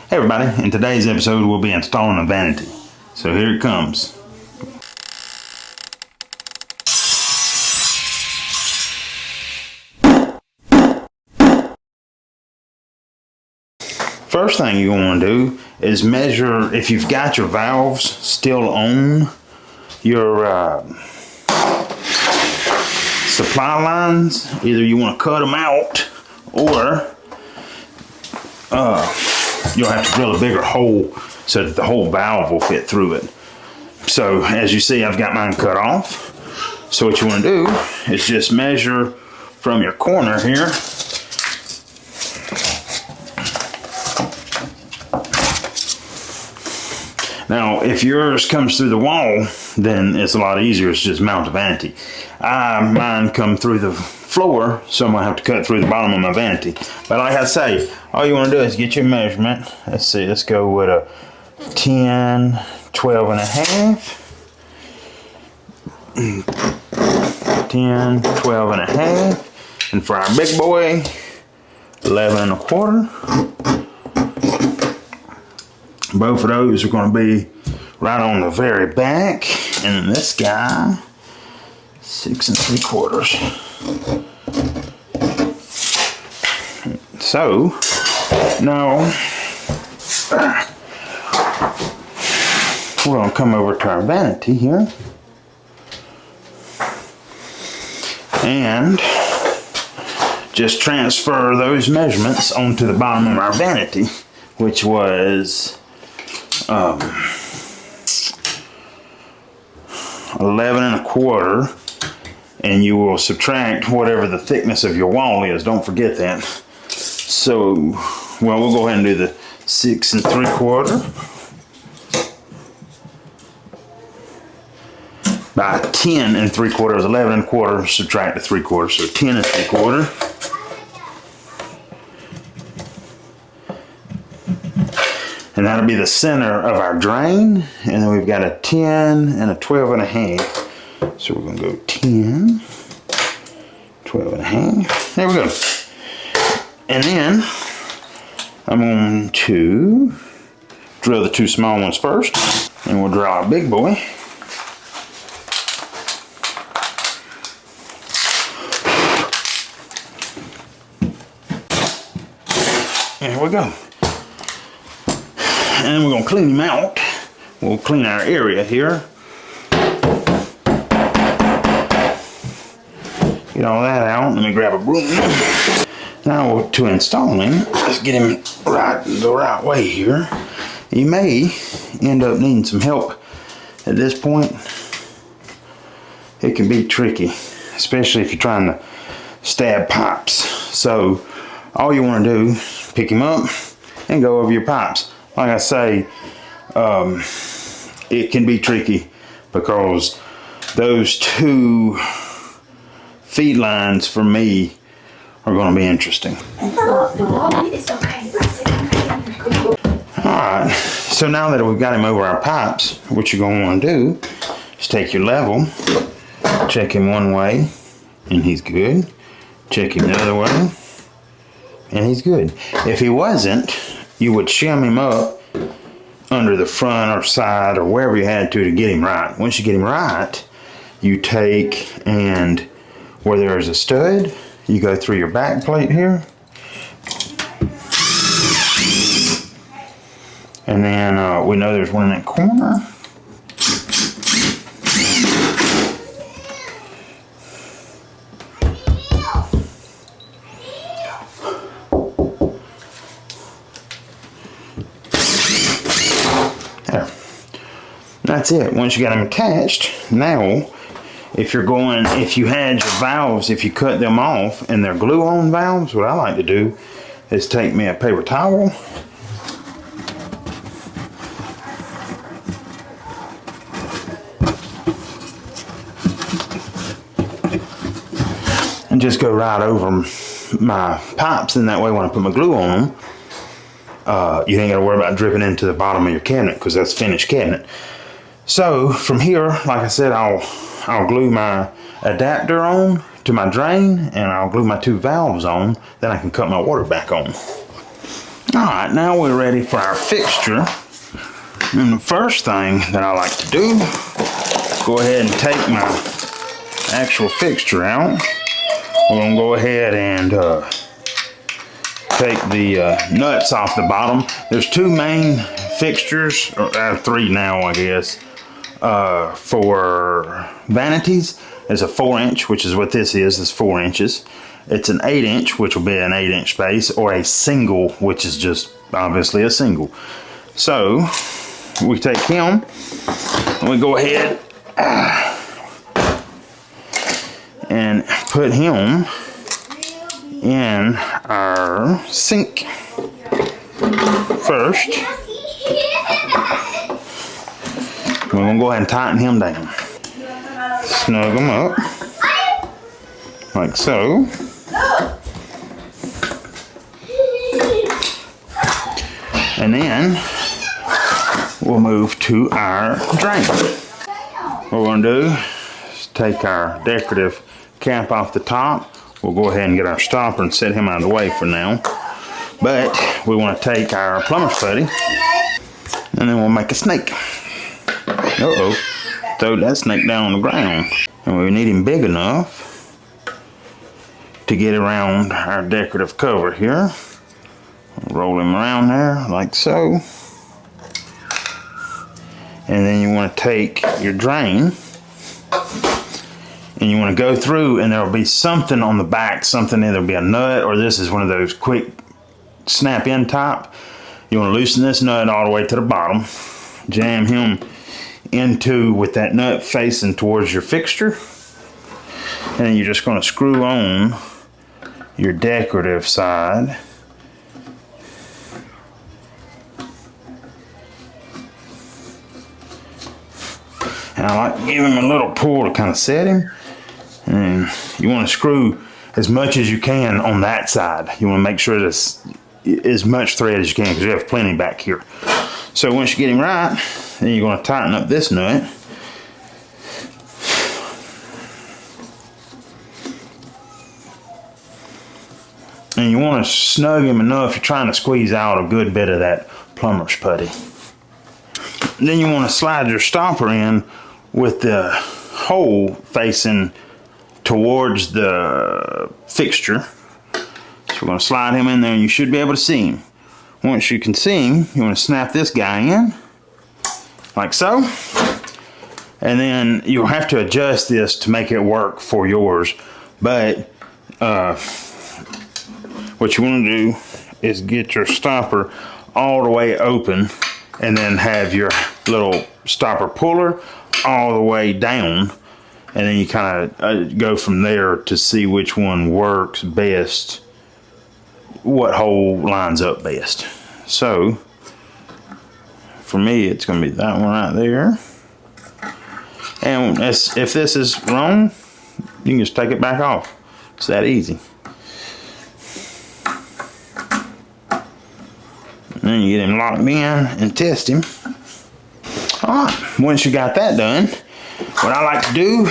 Hey everybody, in today's episode we'll be installing a vanity. So here it comes. First thing you want to do is measure if you've got your valves still on your supply lines. Either you want to cut them out or you'll have to drill a bigger hole so that the whole valve will fit through it. So as you see, I've got mine cut off. So what you want to do is just measure from your corner here. Now, if yours comes through the wall, then it's a lot easier. It's just mount a vanity. Mine come through the floor, so I'm gonna have to cut through the bottom of my vanity. But like I say, all you wanna do is get your measurement. Let's see, let's go with a 10, 12 and a half. 10, 12 and a half. And for our big boy, 11 and a quarter. Both of those are going to be right on the very back, and then this guy 6 3/4. So now we're going to come over to our vanity here and just transfer those measurements onto the bottom of our vanity, which was 11 and a quarter, and you will subtract whatever the thickness of your wall is. Don't forget that. So, well, we'll go ahead and do the 6 3/4 by 10 3/4 is 11 1/4. Subtract the 3/4, so 10 3/4. And that'll be the center of our drain. And then we've got a 10 and a 12 and a half. So we're gonna go 10, 12 and a half. There we go. And then I'm going to drill the two small ones first. And we'll drill our big boy. There we go. And we're going to clean him out. We'll clean our area here. Get all that out. Let me grab a broom. Now to install him, let's get him the right way here. You may end up needing some help at this point. It can be tricky, especially if you're trying to stab pipes. So all you want to do is pick him up and go over your pipes. Like I say, it can be tricky because those two feed lines for me are going to be interesting. Alright, so now that we've got him over our pipes, what you're going to want to do is take your level, check him one way, and he's good. Check him the other way, and he's good. If he wasn't, you would shim him up under the front or side or wherever you had to get him right. Once you get him right, you take and where there's a stud, you go through your back plate here. And then we know there's one in that corner. That's it. Once you got them attached, now if you had your valves, if you cut them off and they're glue-on valves, what I like to do is take me a paper towel and just go right over my pipes, and that way when I put my glue on them, you ain't got to worry about dripping into the bottom of your cabinet because that's finished cabinet. So from here, like I said, I'll glue my adapter on to my drain, and I'll glue my two valves on. Then I can cut my water back on. Alright, now we're ready for our fixture. And the first thing that I like to do is go ahead and take my actual fixture out. We're going to go ahead and take the nuts off the bottom. There's two main fixtures, or three now I guess, for vanities. There's a 4-inch, which is what this is 4 inches. It's an 8-inch, which will be an 8-inch space, or a single, which is just obviously a single. So we take him and we go ahead and put him in our sink first. We're going to go ahead and tighten him down. Snug him up like so. And then we'll move to our drain. What we're going to do is take our decorative cap off the top. We'll go ahead and get our stopper and set him out of the way for now. But we want to take our plumber's putty and then we'll make a snake. Uh-oh. Throw that snake down on the ground. And we need him big enough to get around our decorative cover here. Roll him around there like so. And then you want to take your drain and you want to go through, and there'll be something on the back, something, either be a nut or this is one of those quick snap in type. You want to loosen this nut all the way to the bottom, jam him into with that nut facing towards your fixture, and then you're just going to screw on your decorative side. And I like to give him a little pull to kind of set him. And you want to screw as much as you can on that side. You want to make sure there's as much thread as you can because you have plenty back here. So once you get him right, then you're going to tighten up this nut. And you want to snug him enough, you're trying to squeeze out a good bit of that plumber's putty. Then you want to slide your stopper in with the hole facing towards the fixture. So we're going to slide him in there and you should be able to see him. Once you can see him, you want to snap this guy in like so. And then you'll have to adjust this to make it work for yours. But what you want to do is get your stopper all the way open and then have your little stopper puller all the way down, and then you kind of go from there to see which one works best, what hole lines up best. So for me it's going to be that one right there, and if this is wrong you can just take it back off. It's that easy. And then you get him locked in and test him. Alright, once you got that done, what I like to do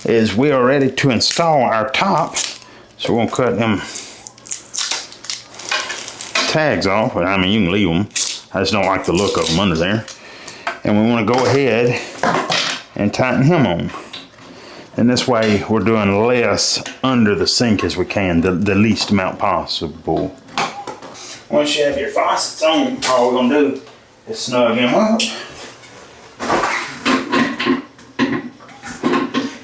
is we are ready to install our top. So we're going to cut them tags off. I mean, you can leave them. I just don't like the look of them under there. And we want to go ahead and tighten him on. And this way we're doing less under the sink as we can, the least amount possible. Once you have your faucets on, all we're going to do is snug him up.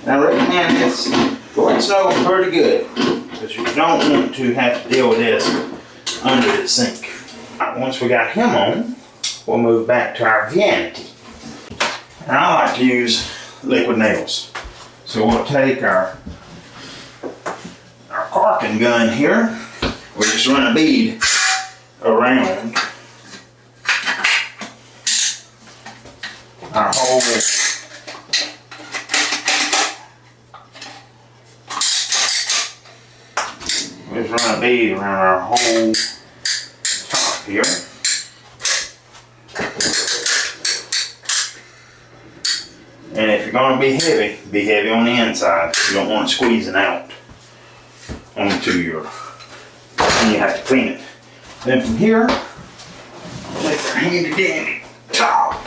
Now I recommend this, go ahead and snug them pretty good, because you don't want to have to deal with this under the sink. Once we got him on, we'll move back to our Vanity. And I like to use liquid nails. So we'll take our caulking gun here. We'll just run a bead around our whole around our whole top here. And if you're going to be heavy on the inside. You don't want it squeezing out onto your, and you have to clean it Then from here, take our handy dandy top.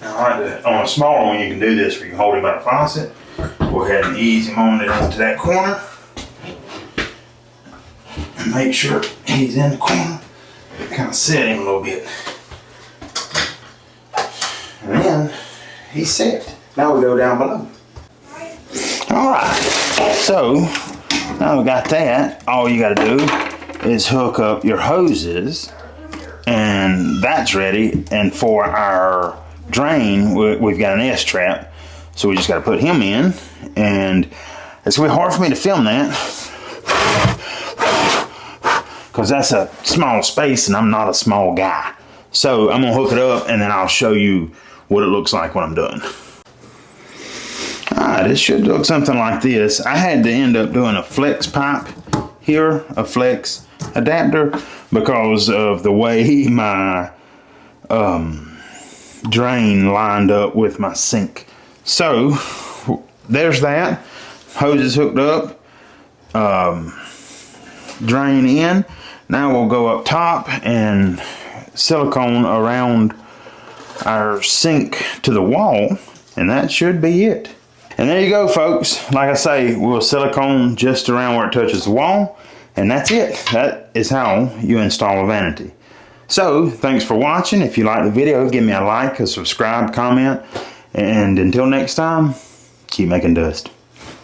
Now, on a smaller one, you can do this where you can hold him by the faucet. Go ahead and ease him on it into that corner. And make sure he's in the corner. Kind of set him a little bit. And then he's set. Now we go down below. Alright, so now we got that. All you got to do is hook up your hoses, and that's ready. And for our drain, we've got an S-trap, so we just got to put him in. And it's going to be hard for me to film that because that's a small space and I'm not a small guy. So I'm going to hook it up and then I'll show you what it looks like when I'm done. Alright, it should look something like this. I had to end up doing a flex pipe here, a flex adapter, because of the way my drain lined up with my sink. So there's that. Hose is hooked up, drain in. Now we'll go up top and silicone around our sink to the wall, and that should be it. And there you go, folks. Like I say, we'll silicone just around where it touches the wall, and that's it. That is how you install a vanity. So, thanks for watching. If you like the video, give me a like, a subscribe, comment, and until next time, keep making dust.